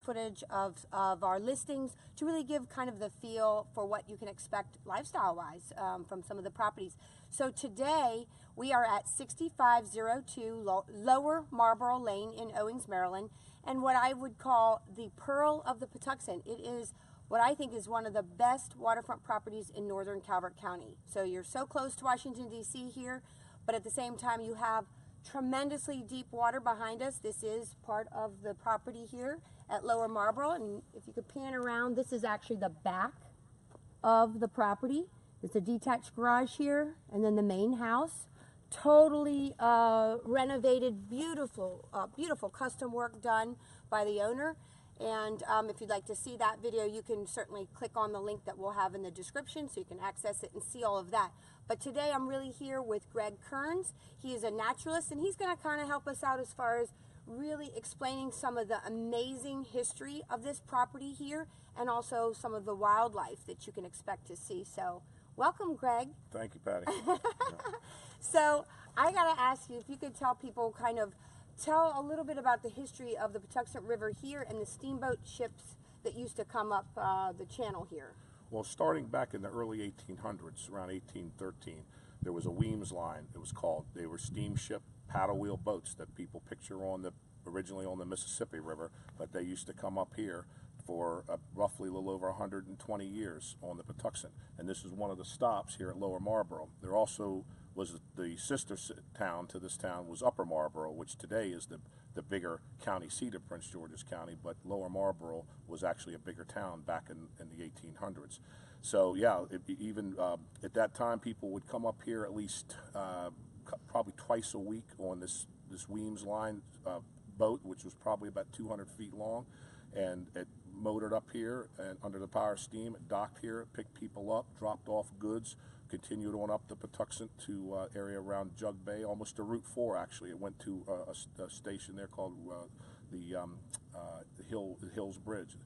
footage of our listings to really give kind of the feel for what you can expect lifestyle-wise from some of the properties. So today we are at 6502 Lower Marlboro Lane in Owings, Maryland, and what I would call the pearl of the Patuxent. It is what I think is one of the best waterfront properties in northern Calvert County. So you're so close to Washington, D.C. here, but at the same time you have tremendously deep water behind us. This is part of the property here at Lower Marlboro, and if you could pan around, this is actually the back of the property. It's a detached garage here, and then the main house. Totally renovated, beautiful, beautiful custom work done by the owner. And if you'd like to see that video, you can certainly click on the link that we'll have in the description so you can access it and see all of that. But today I'm really here with Greg Kearns. He is a naturalist, and he's going to kind of help us out as far as really explaining some of the amazing history of this property here and also some of the wildlife that you can expect to see. So welcome, Greg. Thank you, Patty. So I got to ask you if you could tell people tell a little bit about the history of the Patuxent River here and the steamboat ships that used to come up the channel here. Well, starting back in the early 1800s, around 1813, there was a Weems line, it was called. They were steamship paddle wheel boats that people picture originally on the Mississippi River, but they used to come up here for roughly a little over 120 years on the Patuxent. And this is one of the stops here at Lower Marlboro. There also was the sister town to this town was Upper Marlboro, which today is the bigger county seat of Prince George's County, but Lower Marlboro was actually a bigger town back in the 1800s. So yeah, even at that time, people would come up here at least probably twice a week on this Weems line boat, which was probably about 200 feet long, and it motored up here and under the power of steam. It docked here, picked people up, dropped off goods, continued on up the Patuxent to area around Jug Bay, almost to Route 4 actually. It went to a station there called the Hills Bridge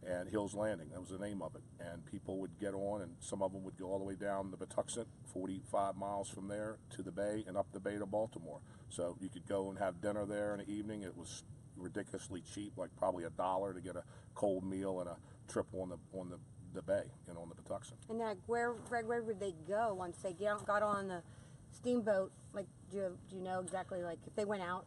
and Hills Landing. That was the name of it. And people would get on, and some of them would go all the way down the Patuxent, 45 miles from there to the bay and up the bay to Baltimore. So you could go and have dinner there in the evening. It was ridiculously cheap, like probably $1 to get a cold meal and a trip on the bay, on the Patuxent. And where would they go once they got on the steamboat? Like, do you know exactly, like, if they went out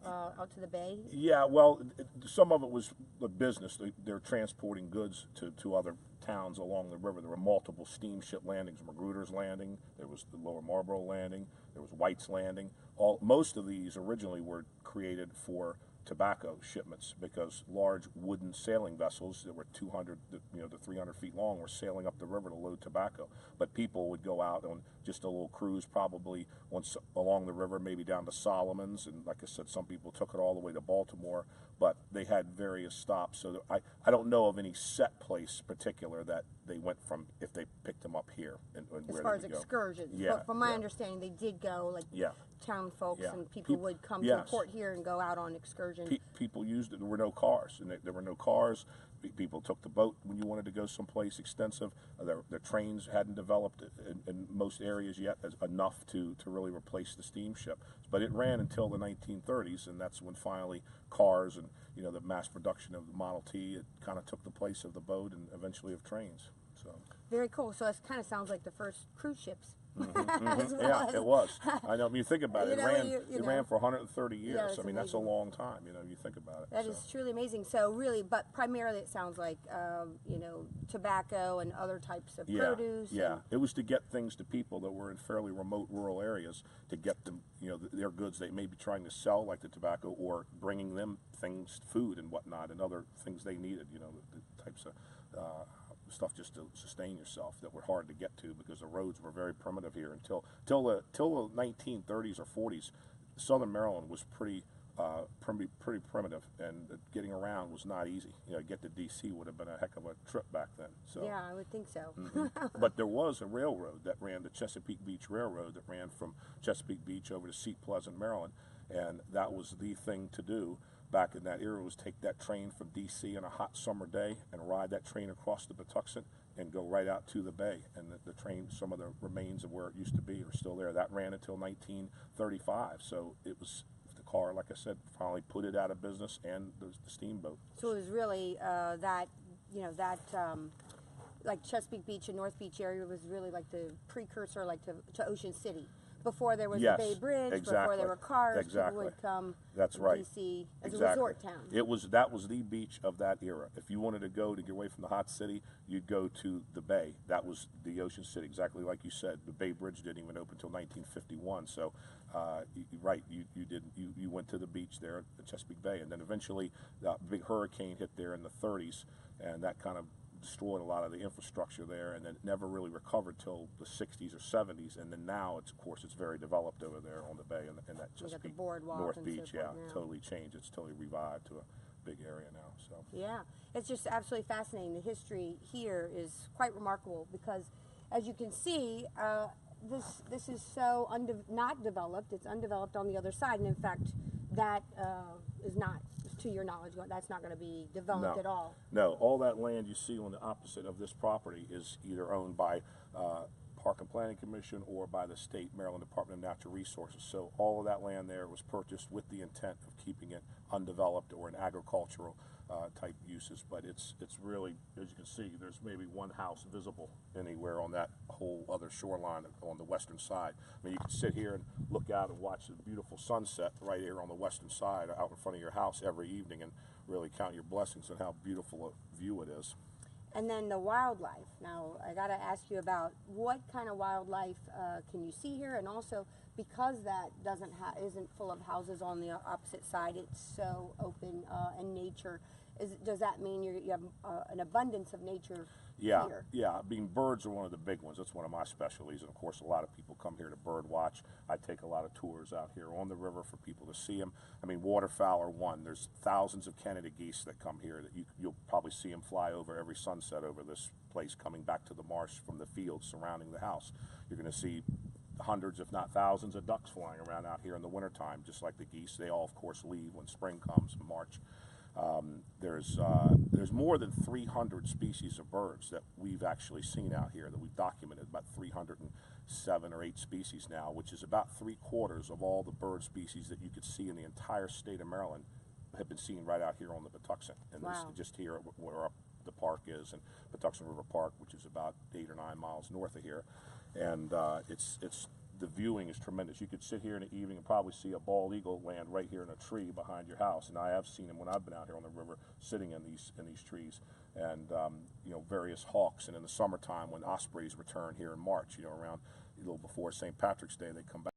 to the bay? Yeah, well, some of it was the business. They're transporting goods to other towns along the river. There were multiple steamship landings. Magruder's Landing, there was the Lower Marlboro Landing, there was White's Landing. Most of these originally were created for tobacco shipments because large wooden sailing vessels that were 200 to 300 feet long were sailing up the river to load tobacco. But people would go out on just a little cruise, probably once along the river, maybe down to Solomon's, and like I said, some people took it all the way to Baltimore, but they had various stops. So I don't know of any set place particular that they went from if they picked them up here and as where far as they excursions. Yeah, but from my understanding, they did go, like, town folks and people would come to the port here and go out on excursions. People used it. There were no cars, and there were no cars. People took the boat when you wanted to go someplace extensive. The trains hadn't developed in most areas yet enough to really replace the steamship. But it ran until the 1930s, and that's when finally cars and the mass production of the Model T, it kind of took the place of the boat and eventually of trains. So very cool. So it kind of sounds like the first cruise ships. Yeah, it was. I know. I mean, you think about it. It ran for 130 years. Yeah, I mean, amazing. That's a long time. You think about it. That is truly amazing. So really, but primarily it sounds like tobacco and other types of produce. Yeah, it was to get things to people that were in fairly remote rural areas, to get them, their goods they may be trying to sell, like the tobacco, or bringing them things, food and whatnot, and other things they needed. The types of stuff just to sustain yourself that were hard to get to because the roads were very primitive here until the 1930s or 40s. Southern Maryland was pretty primitive, and getting around was not easy. Get to D.C. would have been a heck of a trip back then. So yeah, I would think so. But there was a railroad that ran, the Chesapeake Beach Railroad, that ran from Chesapeake Beach over to Seat Pleasant, Maryland, and that was the thing to do back in that era, was take that train from D.C. on a hot summer day and ride that train across the Patuxent and go right out to the bay. And the train, some of the remains of where it used to be are still there. That ran until 1935, so it was car, like I said, finally put it out of business, and the steamboat. So it was really that, like Chesapeake Beach and North Beach area was really like the precursor, like to Ocean City. Before there was Yes, the Bay Bridge, exactly. before there were cars, Exactly. people would come That's to right. DC as Exactly. a resort town. That was the beach of that era. If you wanted to go to get away from the hot city, you'd go to the Bay. That was the Ocean City, exactly like you said. The Bay Bridge didn't even open until 1951. So, you went to the beach there at Chesapeake Bay, and then eventually the big hurricane hit there in the 30s, and that kind of destroyed a lot of the infrastructure there, and then it never really recovered till the 60s or 70s, and then now of course it's very developed over there on the bay, and that just North Beach, yeah, totally changed. It's totally revived to a big area now. So yeah, it's just absolutely fascinating. The history here is quite remarkable because, as you can see, this is so not developed. It's undeveloped on the other side, and in fact, that is not, to your knowledge, that's not going to be developed at all. No, all that land you see on the opposite of this property is either owned by Park and Planning Commission or by the state Maryland Department of Natural Resources. So all of that land there was purchased with the intent of keeping it undeveloped or in agricultural type uses. But it's really, as you can see, there's maybe one house visible anywhere on that whole other shoreline on the western side. I mean, you can sit here and look out and watch the beautiful sunset right here on the western side out in front of your house every evening and really count your blessings and how beautiful a view it is. And then the wildlife. Now, I got to ask you about what kind of wildlife can you see here, and also because that isn't full of houses on the opposite side, it's so open and nature. Does that mean you have an abundance of nature here? Yeah. I mean, birds are one of the big ones. That's one of my specialties, and of course, a lot of people come here to bird watch. I take a lot of tours out here on the river for people to see them. I mean, waterfowl are one. There's thousands of Canada geese that come here that you'll probably see them fly over every sunset over this place, coming back to the marsh from the fields surrounding the house. You're going to see hundreds, if not thousands, of ducks flying around out here in the wintertime, just like the geese. They all, of course, leave when spring comes in March. There's more than 300 species of birds that we've actually seen out here, that we've documented, about 307 or 8 species now, which is about 3/4 of all the bird species that you could see in the entire state of Maryland have been seen right out here on the Patuxent. And wow. This just here where the park is, and Patuxent River Park, which is about 8 or 9 miles north of here. And it's the viewing is tremendous. You could sit here in the evening and probably see a bald eagle land right here in a tree behind your house, and I have seen them when I've been out here on the river, sitting in these trees, and various hawks. And in the summertime, when ospreys return here in March, around a little before St. Patrick's Day, they come back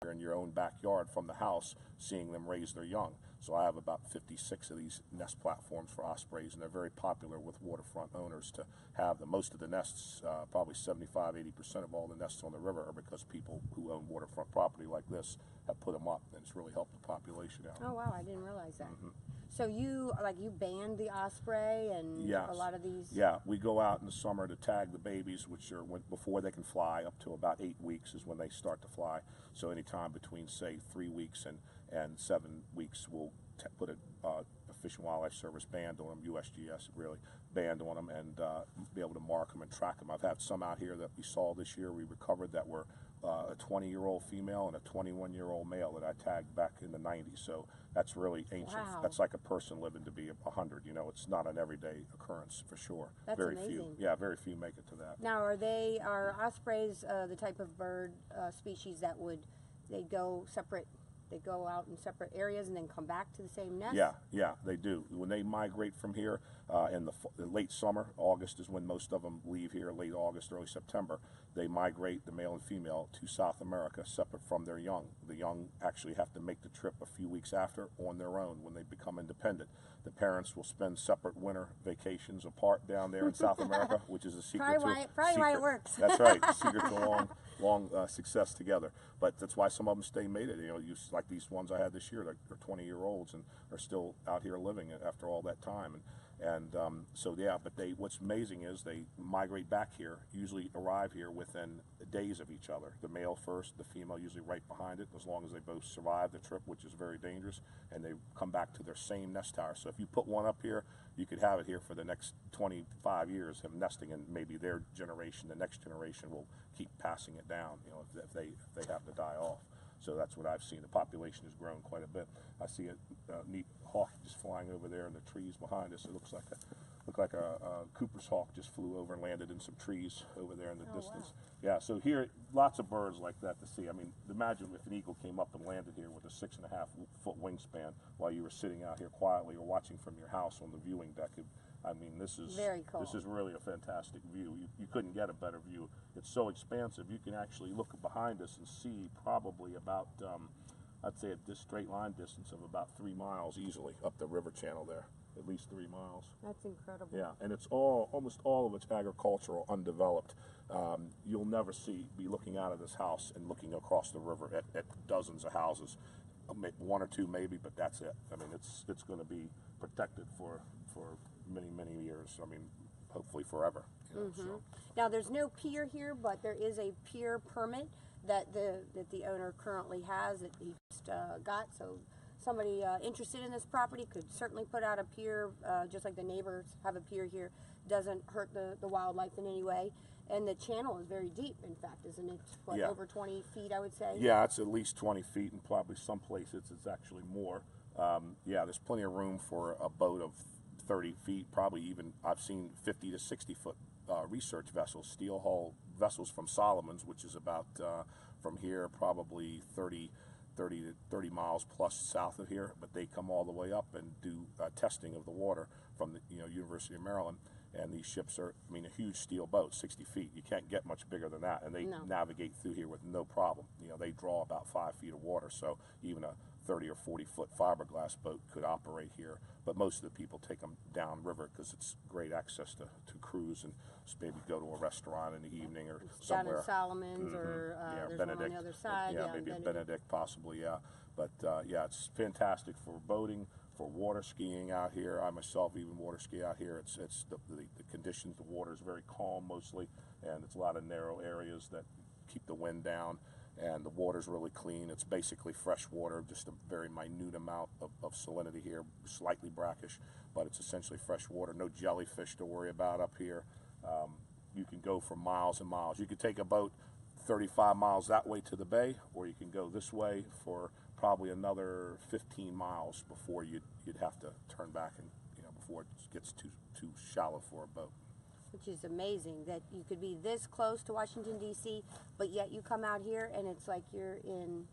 in your own backyard from the house, seeing them raise their young. So I have about 56 of these nest platforms for ospreys, and they're very popular with waterfront owners to have them. Most of the nests, probably 75–80% of all the nests on the river, are because people who own waterfront property like this have put them up, and it's really helped the population out. Oh wow, I didn't realize that. Mm-hmm. So you banned the osprey and yes. a lot of these? Yeah, we go out in the summer to tag the babies, which are before they can fly, up to about 8 weeks is when they start to fly. So anytime between, say, 3 weeks and 7 weeks, we'll put a Fish and Wildlife Service band on them, USGS really, band on them, and be able to mark them and track them. I've had some out here that we saw this year, we recovered, that were a 20-year-old female and a 21-year-old male that I tagged back in the 90s. So that's really ancient. Wow. That's like a person living to be 100. It's not an everyday occurrence for sure. That's very amazing. few. Yeah, very few make it to that. Now, are ospreys the type of bird species that they go separate? They go out in separate areas and then come back to the same nest? Yeah, they do. When they migrate from here in the late summer, August is when most of them leave here, late August, early September. They migrate, the male and female, to South America separate from their young. The young actually have to make the trip a few weeks after on their own when they become independent. The parents will spend separate winter vacations apart down there in South America, which is a secret. Probably why it works. That's right. The secret to long success together. But that's why some of them stay mated. Like these ones I had this year, they're 20-year-olds and are still out here living after all that time. So yeah, but what's amazing is they migrate back here, usually arrive here within days of each other. The male first, the female usually right behind it, as long as they both survive the trip, which is very dangerous, and they come back to their same nest tower. So if you put one up here, you could have it here for the next 25 years, him nesting, and maybe their generation, the next generation, will keep passing it down, you know, if they have to die off. So that's what I've seen. The population has grown quite a bit. I see a neat hawk just flying over there in the trees behind us. It looks like a Cooper's hawk just flew over and landed in some trees over there in the distance. Wow. Yeah, so here, lots of birds like that to see. I mean, imagine if an eagle came up and landed here with a 6.5-foot wingspan while you were sitting out here quietly or watching from your house on the viewing deck. I mean, this is very cool. This is really a fantastic view. You couldn't get a better view. It's so expansive. You can actually look behind us and see probably about, I'd say at this straight line distance of about 3 miles easily up the river channel there. At least 3 miles. That's incredible. Yeah, and it's almost all of it's agricultural, undeveloped. You'll never be looking out of this house and looking across the river at dozens of houses. 1 or 2 maybe, but that's it. I mean, it's going to be protected for many years. I mean, hopefully forever. You know, so. Now, there's no pier here, but there is a pier permit that the owner currently has that he just got. So somebody interested in this property could certainly put out a pier, just like the neighbors have a pier here. Doesn't hurt the wildlife in any way. And the channel is very deep, in fact, isn't it? What, Yeah. over 20 feet, I would say? Yeah, it's at least 20 feet, and probably some places it's actually more. Yeah, there's plenty of room for a boat of 30 feet, probably even, I've seen 50 to 60 foot research vessels, steel hull vessels from Solomon's, which is about, from here, probably 30 miles plus south of here, but they come all the way up and do testing of the water from the University of Maryland. And these ships are, I mean, a huge steel boat, 60 feet. You can't get much bigger than that, and they navigate through here with no problem. You know, they draw about 5 feet of water, so even a 30 or 40 foot fiberglass boat could operate here. But most of the people take them downriver because it's great access to cruise and maybe go to a restaurant in the evening or somewhere. Down in Solomon's or there's Benedict. one on the other side. Yeah, maybe Benedict possibly, yeah. But yeah, it's fantastic for boating, for water skiing out here. I myself even water ski out here. It's the conditions, the water is very calm mostly, and it's a lot of narrow areas that keep the wind down, and the water's really clean. It's basically fresh water, just a very minute amount of salinity here, slightly brackish, but it's essentially fresh water. No jellyfish to worry about up here. You can go for miles and miles. You could take a boat 35 miles that way to the bay, or you can go this way for probably another 15 miles before you'd have to turn back, and before it gets too shallow for a boat. Which is amazing that you could be this close to Washington, D.C., but yet you come out here and it's like you're in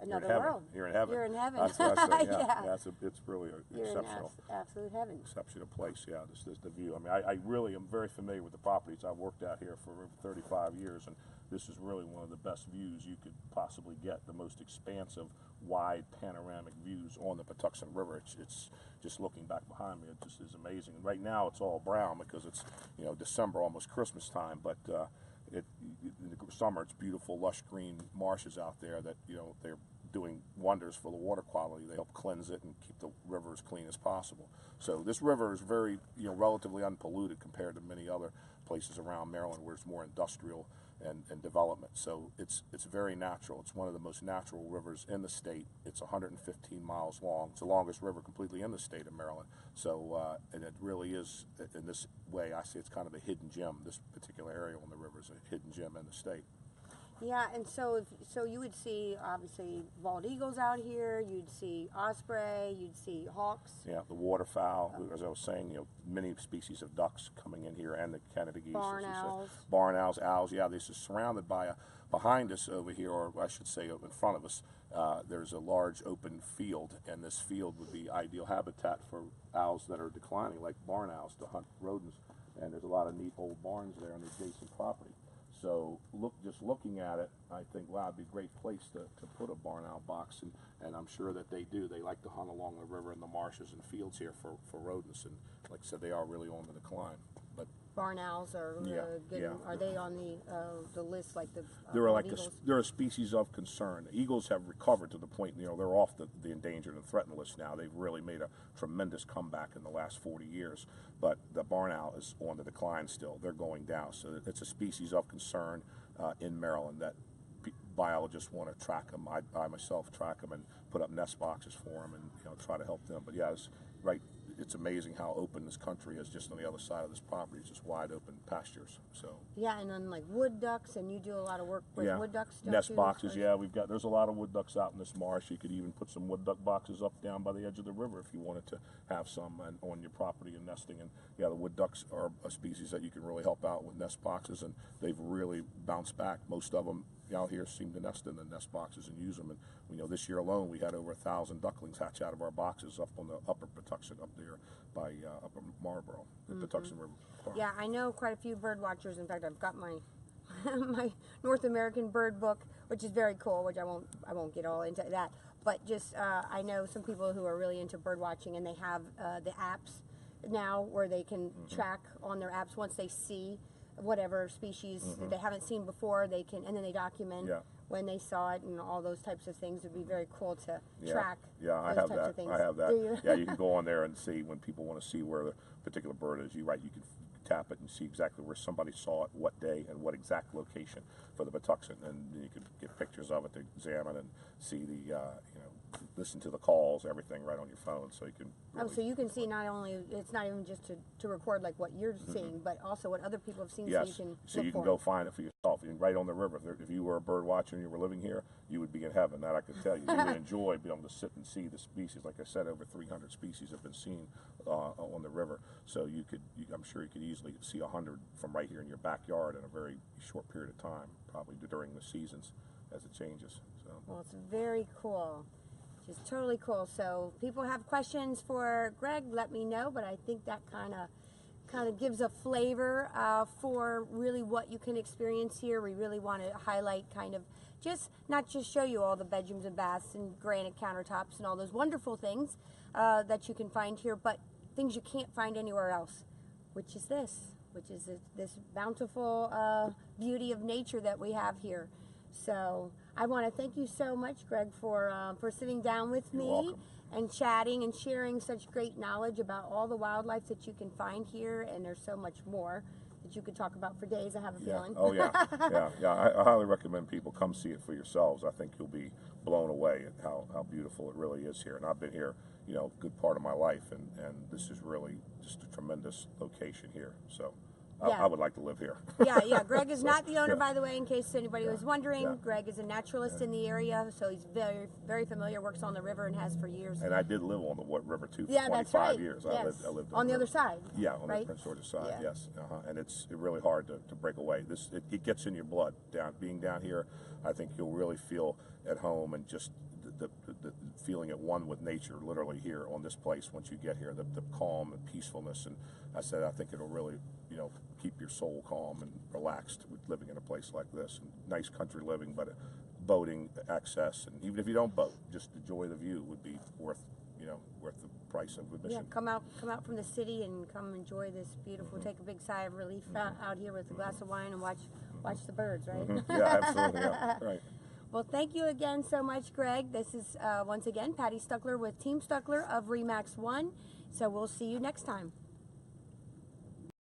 another world. You're in heaven. You're in heaven. That's what I say, yeah. It's really You're exceptional. in absolute heaven. Exceptional place, yeah. This is the view. I mean, I really am very familiar with the properties. I've worked out here for over 35 years, and this is really one of the best views you could possibly get. The most expansive, wide, panoramic views on the Patuxent River. It's just looking back behind me, it just is amazing. And right now it's all brown because it's December, almost Christmas time, but in the summer it's beautiful, lush green marshes out there that they're doing wonders for the water quality. They help cleanse it and keep the river as clean as possible. So this river is very relatively unpolluted compared to many other places around Maryland where it's more industrial and development. So it's very natural. It's one of the most natural rivers in the state. It's 115 miles long. It's the longest river completely in the state of Maryland. So and it really is, in this way, I say it's kind of a hidden gem. This particular area on the river is a hidden gem in the state. Yeah, and so you would see obviously bald eagles out here. You'd see osprey. You'd see hawks. Yeah, the waterfowl. As I was saying, many species of ducks coming in here, and the Canada geese. Barn owls. Barn owls, owls. Yeah, this is surrounded by behind us over here, or I should say, in front of us. There's a large open field, and this field would be ideal habitat for owls that are declining, like barn owls, to hunt rodents. And there's a lot of neat old barns there on the adjacent property. So just looking at it, I think, wow, it'd be a great place to put a barn owl box, and I'm sure that they do. They like to hunt along the river and the marshes and fields here for rodents, and like I said, they are really on the decline. But barn owls are good. Yeah. Are they on the list like the eagles? They're a species of concern. Eagles have recovered to the point, they're off the endangered and threatened list now. They've really made a tremendous comeback in the last 40 years. But the barn owl is on the decline still. They're going down. So it's a species of concern in Maryland that biologists want to track them. I myself track them and put up nest boxes for them and try to help them. But yeah, it's right it's amazing how open this country is. Just on the other side of this property, it's just wide open pastures. So Yeah, and then like wood ducks, and you do a lot of work with wood ducks. Don't nest you? boxes. Yeah, there's a lot of wood ducks out in this marsh. You could even put some wood duck boxes up down by the edge of the river if you wanted to have some on your property and nesting. And yeah, the wood ducks are a species that you can really help out with nest boxes, and they've really bounced back. Most of them out here seem to nest in the nest boxes and use them. And this year alone we had over 1,000 ducklings hatch out of our boxes up on the upper Patuxent up there by upper Marlboro, the Patuxent River Park. Yeah, I know quite a few bird watchers. In fact, I've got my my North American bird book, which is very cool. Which I won't get all into that. But just I know some people who are really into bird watching, and they have the apps now where they can track on their apps once they see whatever species that they haven't seen before. They can, and then they document when they saw it and all those types of things. It'd be very cool to track. Yeah, I have that. I have that. Yeah, you can go on there and see when people want to see where the particular bird is. You can tap it and see exactly where somebody saw it, what day, and what exact location for the Patuxent, and you can get pictures of it to examine and see the listen to the calls, everything right on your phone, so you can really so you can see not only, it's not even just to record like what you're seeing, but also what other people have seen. Yes, so you can go find it for yourself. You can right on the river. If you were a bird watcher and you were living here, you would be in heaven. That I can tell you. You would enjoy being able to sit and see the species. Like I said, over 300 species have been seen on the river. So I'm sure you could easily see 100 from right here in your backyard in a very short period of time, probably during the seasons as it changes. So. Well, it's very cool. Just totally cool. So people have questions for Greg, let me know, but I think that kind of gives a flavor for really what you can experience here. We really want to highlight not just show you all the bedrooms and baths and granite countertops and all those wonderful things that you can find here, but things you can't find anywhere else, which is this bountiful beauty of nature that we have here. So I want to thank you so much, Greg, for sitting down with me and chatting and sharing such great knowledge about all the wildlife that you can find here. And there's so much more that you could talk about for days, I have a feeling. Oh, yeah. I highly recommend people come see it for yourselves. I think you'll be blown away at how beautiful it really is here. And I've been here, a good part of my life, and this is really just a tremendous location here. So. I would like to live here. Yeah. Greg is not the owner, by the way, in case anybody was wondering. Greg is a naturalist in the area, so he's very, very familiar, works on the river and has for years. And I did live on the river, too, for 25 that's right. years. Yes. I lived on the other side. Yeah, on the Prince George's side, yes. And it's really hard to break away. It gets in your blood. Being down here, I think you'll really feel at home, and just the feeling at one with nature, literally here on this place. Once you get here, the calm and peacefulness, and I think it'll really keep your soul calm and relaxed with living in a place like this. And nice country living, but boating access, and even if you don't boat, just enjoy the view would be worth the price of admission. Yeah, come out from the city and come enjoy this beautiful. Take a big sigh of relief out here with a glass of wine and watch the birds, right? Yeah, absolutely. Yeah, right. Well, thank you again so much, Greg. This is once again Patty Stueckler with Team Stueckler of RE/MAX 1. So we'll see you next time.